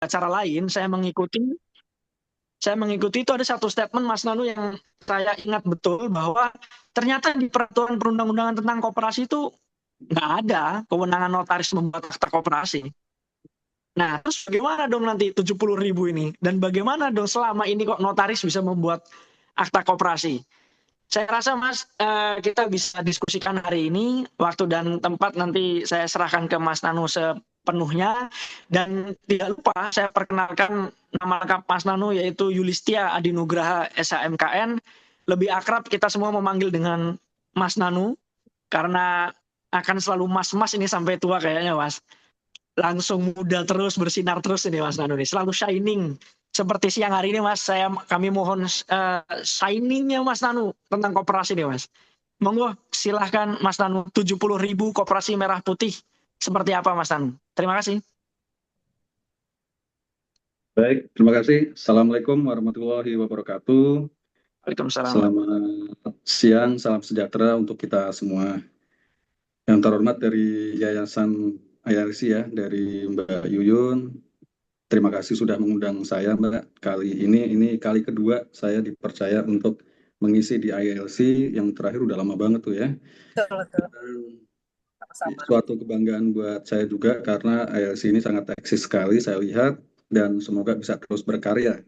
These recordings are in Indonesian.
acara lain, saya mengikuti itu ada satu statement Mas Nanu yang saya ingat betul bahwa ternyata di peraturan perundang-undangan tentang koperasi itu nggak ada kewenangan notaris membuat akta koperasi. Nah, terus bagaimana dong nanti 70.000 ini? Dan bagaimana dong selama ini kok notaris bisa membuat akta koperasi? Saya rasa Mas, kita bisa diskusikan hari ini, waktu dan tempat nanti saya serahkan ke Mas Nanu sepenuhnya. Dan tidak lupa saya perkenalkan nama lengkap Mas Nanu yaitu Yulistia Adinugraha SHMKN. Lebih akrab kita semua memanggil dengan Mas Nanu, karena akan selalu mas-mas ini sampai tua kayaknya Mas. Langsung muda terus, bersinar terus ini Mas Nanu ini, selalu shining. Seperti siang hari ini Mas, kami mohon shiningnya Mas Nanu tentang koperasi nih Mas. Monggo silahkan Mas Nanu, 70.000 koperasi merah putih seperti apa Mas Nanu? Terima kasih. Baik, terima kasih. Assalamualaikum warahmatullahi wabarakatuh. Waalaikumsalam. Selamat siang, salam sejahtera untuk kita semua. Yang terhormat dari Yayasan IRC ya, dari Mbak Yuyun. Terima kasih sudah mengundang saya Mbak. Kali ini kali kedua saya dipercaya untuk mengisi di ILC, yang terakhir udah lama banget tuh ya. Suatu kebanggaan buat saya juga karena ILC ini sangat eksis sekali saya lihat, dan semoga bisa terus berkarya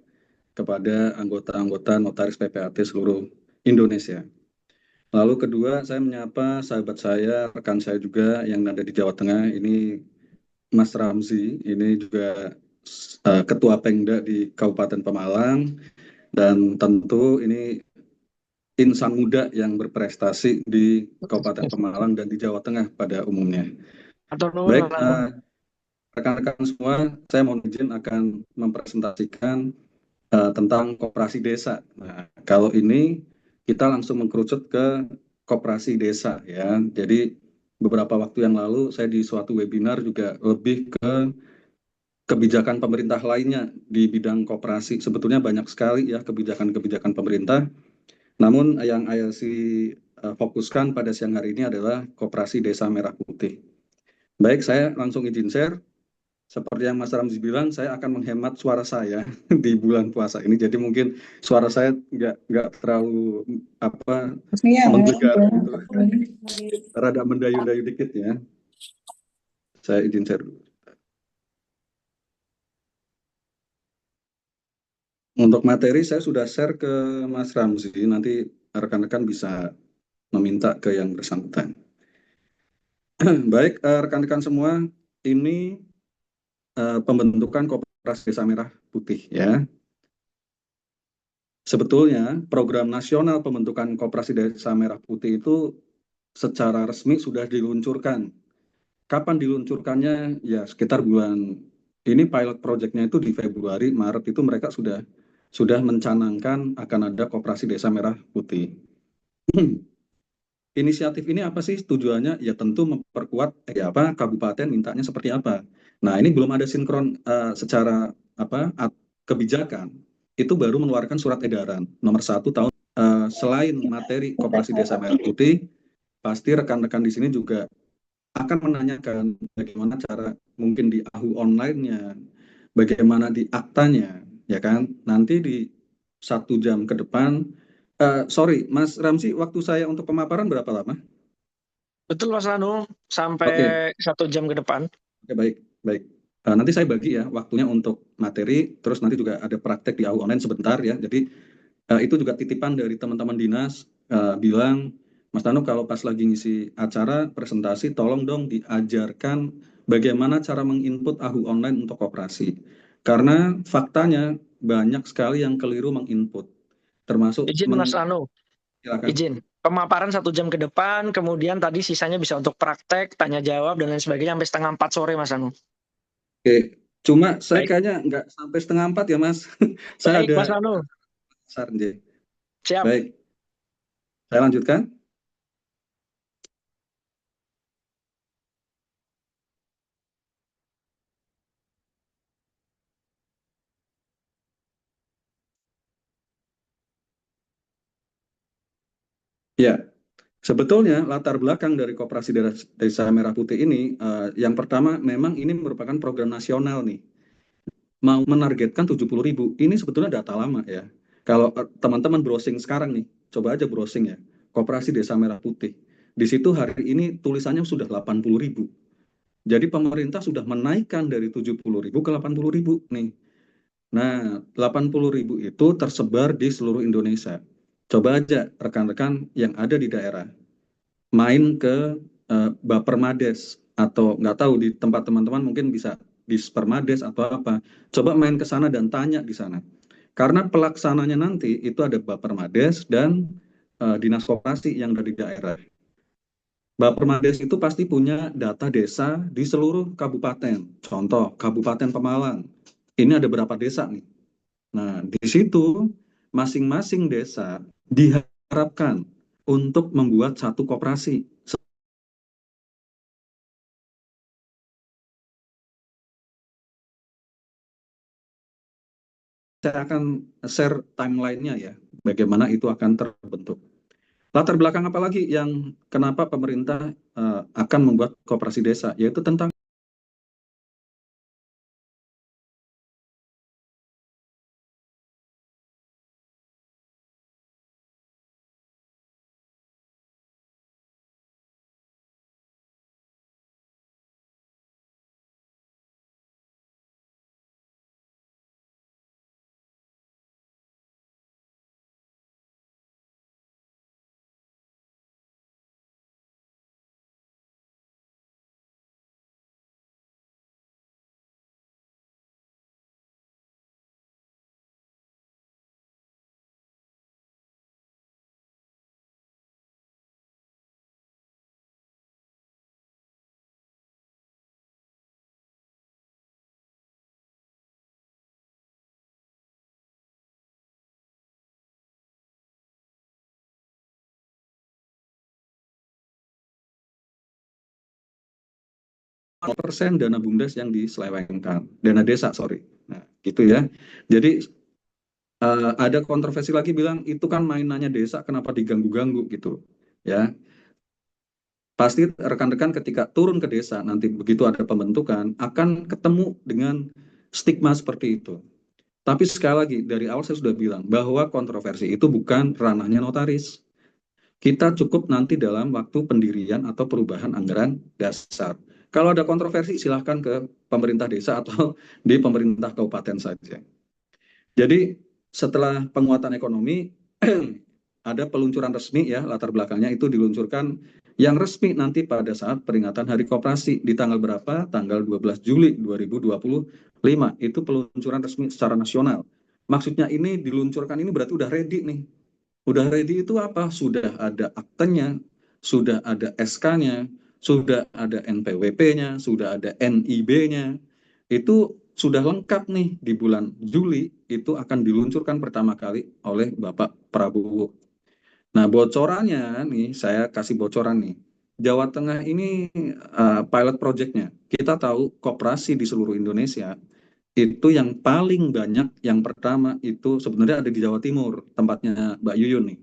kepada anggota-anggota notaris PPAT seluruh Indonesia. Lalu kedua, saya menyapa sahabat saya, rekan saya juga yang ada di Jawa Tengah, ini Mas Ramzi, ini juga Ketua Pengda di Kabupaten Pemalang, dan tentu ini insan muda yang berprestasi di Kabupaten Pemalang dan di Jawa Tengah pada umumnya. Baik, rekan-rekan semua, saya mohon izin akan mempresentasikan tentang koperasi desa. Nah, kalau ini kita langsung mengkerucut ke koperasi desa ya. Jadi beberapa waktu yang lalu saya di suatu webinar juga lebih ke kebijakan pemerintah lainnya di bidang koperasi. Sebetulnya banyak sekali ya kebijakan-kebijakan pemerintah. Namun yang ILC fokuskan pada siang hari ini adalah koperasi desa merah putih. Baik, saya langsung izin share. Seperti yang Mas Ramzi bilang, saya akan menghemat suara saya di bulan puasa ini. Jadi mungkin suara saya nggak terlalu menggelegar gitu. Rada mendayu-dayu dikit ya. Saya izin share dulu. Untuk materi saya sudah share ke Mas Ramzi. Nanti rekan-rekan bisa meminta ke yang bersangkutan. Baik, rekan-rekan semua, ini pembentukan koperasi desa merah putih ya. Sebetulnya program nasional pembentukan koperasi desa merah putih itu secara resmi sudah diluncurkan. Kapan diluncurkannya? Ya sekitar bulan ini, pilot projectnya itu di Februari, Maret itu mereka sudah mencanangkan akan ada koperasi desa merah putih. Inisiatif ini apa sih tujuannya? Ya tentu memperkuat kabupaten mintanya seperti apa. Nah ini belum ada sinkron secara kebijakan. Itu baru mengeluarkan surat edaran nomor 1 tahun. Selain materi koperasi desa merah putih, pasti rekan-rekan di sini juga akan menanyakan bagaimana cara mungkin di AHU online-nya, bagaimana di aktanya, ya kan? Nanti di 1 jam ke depan. Sorry, Mas Ramzi, waktu saya untuk pemaparan berapa lama? Betul Mas Nanu, sampai 1 jam ke depan. Oke, baik. Nanti saya bagi ya waktunya untuk materi, terus nanti juga ada praktek di AHU online sebentar ya. Jadi itu juga titipan dari teman-teman dinas, bilang, Mas Nanu kalau pas lagi ngisi acara presentasi, tolong dong diajarkan bagaimana cara menginput AHU online untuk koperasi. Karena faktanya banyak sekali yang keliru menginput. Termasuk Izin Mas Nanu, silakan. izin. Pemaparan 1 jam ke depan, kemudian tadi sisanya bisa untuk praktek, tanya jawab, dan lain sebagainya sampai setengah 4 sore Mas Nanu. Oke, cuma saya Baik. kayaknya nggak sampai setengah 4 ya Mas. Saya Baik ada Mas Nanu. Siap. Baik, saya lanjutkan. Ya, sebetulnya latar belakang dari koperasi desa merah putih ini, yang pertama memang ini merupakan program nasional nih. mau menargetkan 70.000. Ini sebetulnya data lama ya. Kalau teman-teman browsing sekarang nih, coba aja browsing ya, Koperasi Desa Merah Putih. Di situ hari ini tulisannya sudah 80.000. Jadi pemerintah sudah menaikkan dari 70.000 ke 80.000 nih. Nah, 80.000 itu tersebar di seluruh Indonesia. Coba aja rekan-rekan yang ada di daerah main ke Bapermades atau nggak tahu di tempat teman-teman mungkin bisa di Spermades atau apa. Coba main ke sana dan tanya di sana. Karena pelaksananya nanti itu ada Bapermades dan Dinas Koperasi yang dari daerah. Bapermades itu pasti punya data desa di seluruh kabupaten. Contoh, Kabupaten Pemalang. Ini ada berapa desa nih? Nah, di situ masing-masing desa diharapkan untuk membuat satu koperasi. Saya akan share timeline-nya ya, bagaimana itu akan terbentuk. Latar belakang apa lagi yang kenapa pemerintah akan membuat koperasi desa, yaitu tentang persen dana BUMDes yang diselewengkan, dana desa, sorry. Nah, gitu ya. Jadi ada kontroversi lagi bilang itu kan mainannya desa, kenapa diganggu-ganggu gitu, ya. Pasti rekan-rekan ketika turun ke desa nanti begitu ada pembentukan akan ketemu dengan stigma seperti itu. Tapi sekali lagi dari awal saya sudah bilang bahwa kontroversi itu bukan ranahnya notaris. Kita cukup nanti dalam waktu pendirian atau perubahan anggaran dasar. Kalau ada kontroversi silahkan ke pemerintah desa atau di pemerintah kabupaten saja. Jadi setelah penguatan ekonomi ada peluncuran resmi ya, latar belakangnya itu diluncurkan yang resmi nanti pada saat peringatan Hari Koperasi di tanggal berapa? Tanggal 12 Juli 2025. Itu peluncuran resmi secara nasional. Maksudnya ini diluncurkan ini berarti udah ready nih. Udah ready itu apa? Sudah ada aktenya, sudah ada SK-nya, sudah ada NPWP-nya, sudah ada NIB-nya. Itu sudah lengkap nih di bulan Juli itu akan diluncurkan pertama kali oleh Bapak Prabowo. Nah, bocorannya nih, saya kasih bocoran nih. Jawa Tengah ini pilot project-nya. Kita tahu koperasi di seluruh Indonesia itu yang paling banyak, yang pertama itu sebenarnya ada di Jawa Timur, tempatnya Mbak Yuyun nih.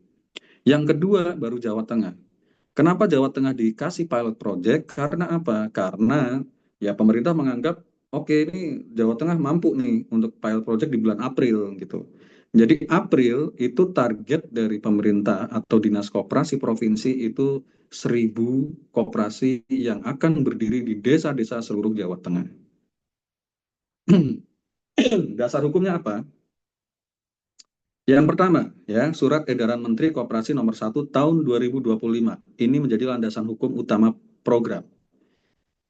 Yang kedua baru Jawa Tengah. Kenapa Jawa Tengah dikasih pilot project? Karena apa? Karena ya pemerintah menganggap oke ini Jawa Tengah mampu nih untuk pilot project di bulan April gitu. Jadi April itu target dari pemerintah atau dinas koperasi provinsi itu 1.000 koperasi yang akan berdiri di desa-desa seluruh Jawa Tengah. Dasar hukumnya apa? Yang pertama, ya, Surat Edaran Menteri Koperasi Nomor 1 Tahun 2025. Ini menjadi landasan hukum utama program.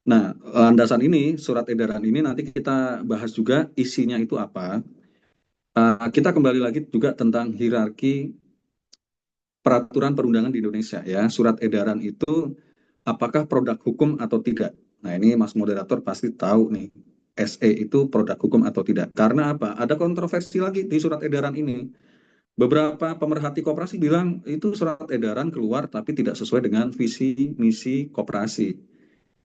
Nah, landasan ini, surat edaran ini nanti kita bahas juga isinya itu apa. Kita kembali lagi juga tentang hierarki peraturan perundangan di Indonesia ya. Surat edaran itu apakah produk hukum atau tidak. Nah, ini Mas Moderator pasti tahu nih. SE itu produk hukum atau tidak. Karena apa? Ada kontroversi lagi di surat edaran ini. Beberapa pemerhati koperasi bilang itu surat edaran keluar tapi tidak sesuai dengan visi misi koperasi.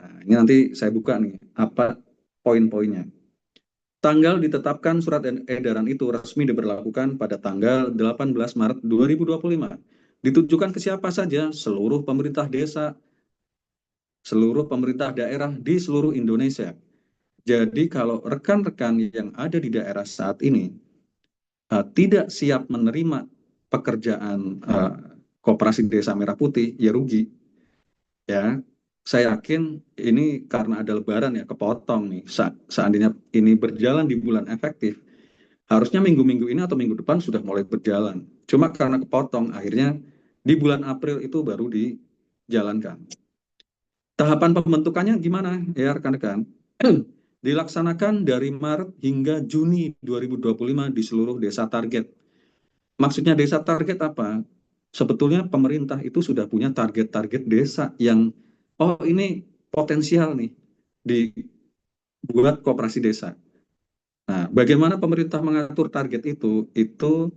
Nah, ini nanti saya buka nih apa poin-poinnya. Tanggal ditetapkan surat edaran itu resmi diberlakukan pada tanggal 18 Maret 2025. Ditujukan ke siapa saja? Seluruh pemerintah desa, seluruh pemerintah daerah di seluruh Indonesia. Jadi kalau rekan-rekan yang ada di daerah saat ini tidak siap menerima pekerjaan Koperasi Desa Merah Putih, ya rugi. Ya, saya yakin ini karena ada Lebaran ya, kepotong nih. Seandainya ini berjalan di bulan efektif, harusnya minggu-minggu ini atau minggu depan sudah mulai berjalan. Cuma karena kepotong, akhirnya di bulan April itu baru dijalankan. Tahapan pembentukannya gimana ya rekan-rekan? Dilaksanakan dari Maret hingga Juni 2025 di seluruh desa target. Maksudnya desa target apa? Sebetulnya pemerintah itu sudah punya target-target desa yang, oh ini potensial nih dibuat koperasi desa. Nah, bagaimana pemerintah mengatur target itu? Itu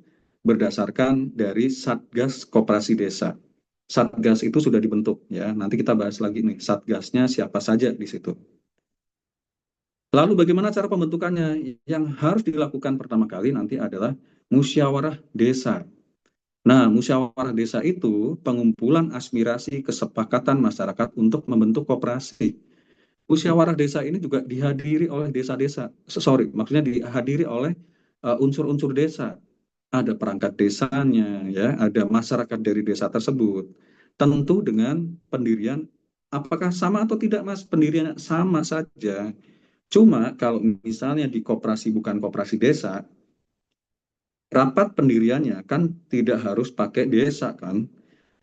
berdasarkan dari Satgas Koperasi Desa. Satgas itu sudah dibentuk ya. Nanti kita bahas lagi nih, Satgasnya siapa saja di situ. Lalu bagaimana cara pembentukannya? Yang harus dilakukan pertama kali nanti adalah musyawarah desa. Nah, musyawarah desa itu pengumpulan aspirasi kesepakatan masyarakat untuk membentuk koperasi. Musyawarah desa ini juga dihadiri oleh desa-desa, sorry, maksudnya dihadiri oleh unsur-unsur desa. Ada perangkat desanya, ya, ada masyarakat dari desa tersebut. Tentu dengan pendirian, apakah sama atau tidak, Mas? Pendiriannya sama saja. Cuma kalau misalnya di koperasi bukan koperasi desa, rapat pendiriannya kan tidak harus pakai desa kan.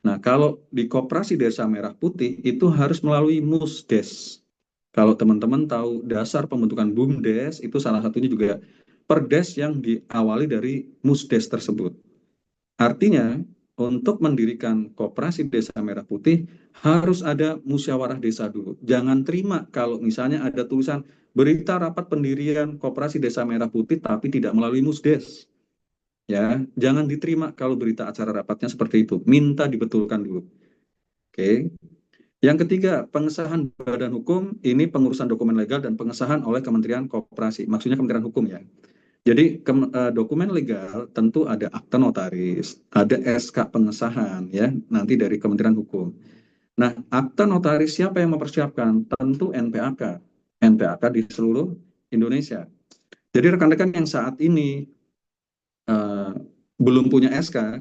Nah, kalau di Koperasi Desa Merah Putih itu harus melalui Musdes. Kalau teman-teman tahu dasar pembentukan BUMDes, itu salah satunya juga Perdes yang diawali dari Musdes tersebut. Artinya, untuk mendirikan Koperasi Desa Merah Putih harus ada musyawarah desa dulu. Jangan terima kalau misalnya ada tulisan berita rapat pendirian Koperasi Desa Merah Putih tapi tidak melalui Musdes. Ya, jangan diterima kalau berita acara rapatnya seperti itu. Minta dibetulkan dulu. Oke. Yang ketiga, pengesahan badan hukum, ini pengurusan dokumen legal dan pengesahan oleh Kementerian Koperasi. Maksudnya Kementerian Hukum ya. Jadi dokumen legal tentu ada akta notaris, ada SK pengesahan ya, nanti dari Kementerian Hukum. Nah, akta notaris siapa yang mempersiapkan? Tentu NPAK. NPAK di seluruh Indonesia. Jadi rekan-rekan yang saat ini eh, belum punya SK,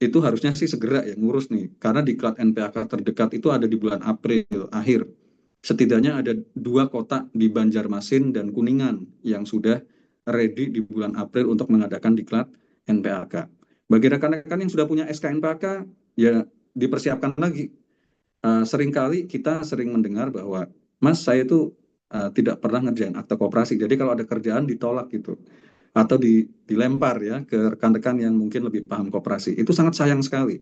itu harusnya sih segera ya ngurus nih. Karena diklat NPAK terdekat itu ada di bulan April akhir. Setidaknya ada 2 kota di Banjarmasin dan Kuningan yang sudah ready di bulan April untuk mengadakan diklat NPAK. Bagi rekan-rekan yang sudah punya SK NPAK, ya dipersiapkan lagi. Seringkali kita sering mendengar bahwa, Mas, saya itu tidak pernah ngerjain akta koperasi. Jadi kalau ada kerjaan ditolak gitu atau dilempar ya ke rekan-rekan yang mungkin lebih paham koperasi. Itu sangat sayang sekali.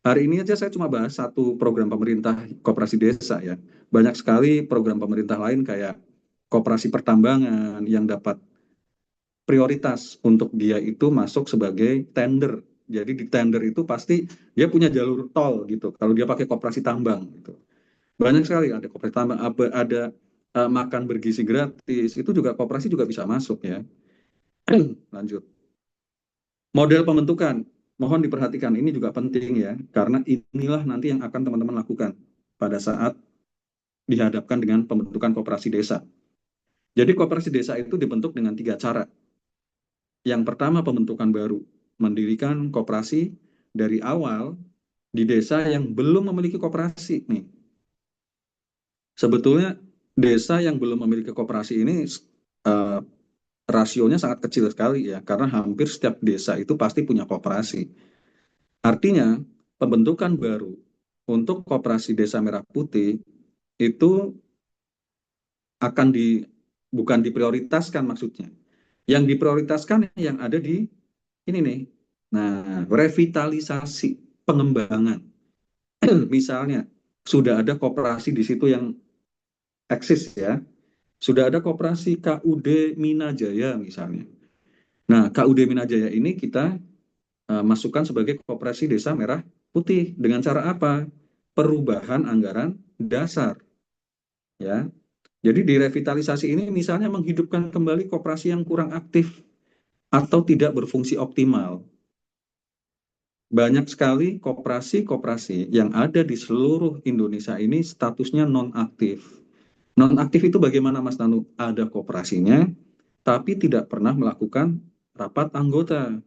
Hari ini aja saya cuma bahas satu program pemerintah koperasi desa ya. Banyak sekali program pemerintah lain kayak koperasi pertambangan yang dapat prioritas untuk dia itu masuk sebagai tender. Jadi di tender itu pasti dia punya jalur tol gitu. Kalau dia pakai koperasi tambang gitu. Banyak sekali ada koperasi tambang, ada makan bergizi gratis. Itu juga koperasi juga bisa masuk ya. Lanjut. Model pembentukan, mohon diperhatikan, ini juga penting ya, karena inilah nanti yang akan teman-teman lakukan pada saat dihadapkan dengan pembentukan koperasi desa. Jadi koperasi desa itu dibentuk dengan 3 cara. Yang pertama pembentukan baru, mendirikan koperasi dari awal di desa yang belum memiliki koperasi nih. Sebetulnya desa yang belum memiliki koperasi ini uh, rasionya sangat kecil sekali ya, karena hampir setiap desa itu pasti punya koperasi. Artinya, pembentukan baru untuk Koperasi Desa Merah Putih itu akan bukan diprioritaskan maksudnya. Yang diprioritaskan yang ada di ini nih. Nah, revitalisasi, pengembangan. Misalnya, sudah ada koperasi di situ yang eksis ya. Sudah ada koperasi KUD Minajaya misalnya. Nah, KUD Minajaya ini kita masukkan sebagai koperasi desa merah putih dengan cara apa? Perubahan anggaran dasar ya. Jadi direvitalisasi ini misalnya menghidupkan kembali koperasi yang kurang aktif atau tidak berfungsi optimal. Banyak sekali koperasi-koperasi yang ada di seluruh Indonesia ini statusnya non aktif. Nonaktif itu bagaimana Mas Nanu? Ada koperasinya, tapi tidak pernah melakukan rapat anggota.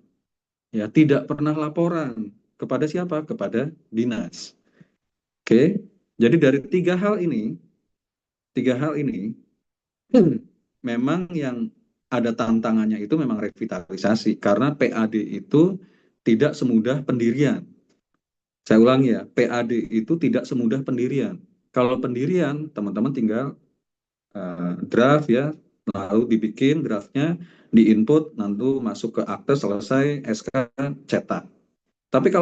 Ya, tidak pernah laporan kepada siapa? Kepada dinas. Oke. Jadi dari tiga hal ini memang yang ada tantangannya itu memang revitalisasi karena PAD itu tidak semudah pendirian. Saya ulangi ya, PAD itu tidak semudah pendirian. Kalau pendirian, teman-teman tinggal draft ya, lalu dibikin draftnya, diinput, nanti masuk ke akte, selesai, SK, cetak. Tapi kalau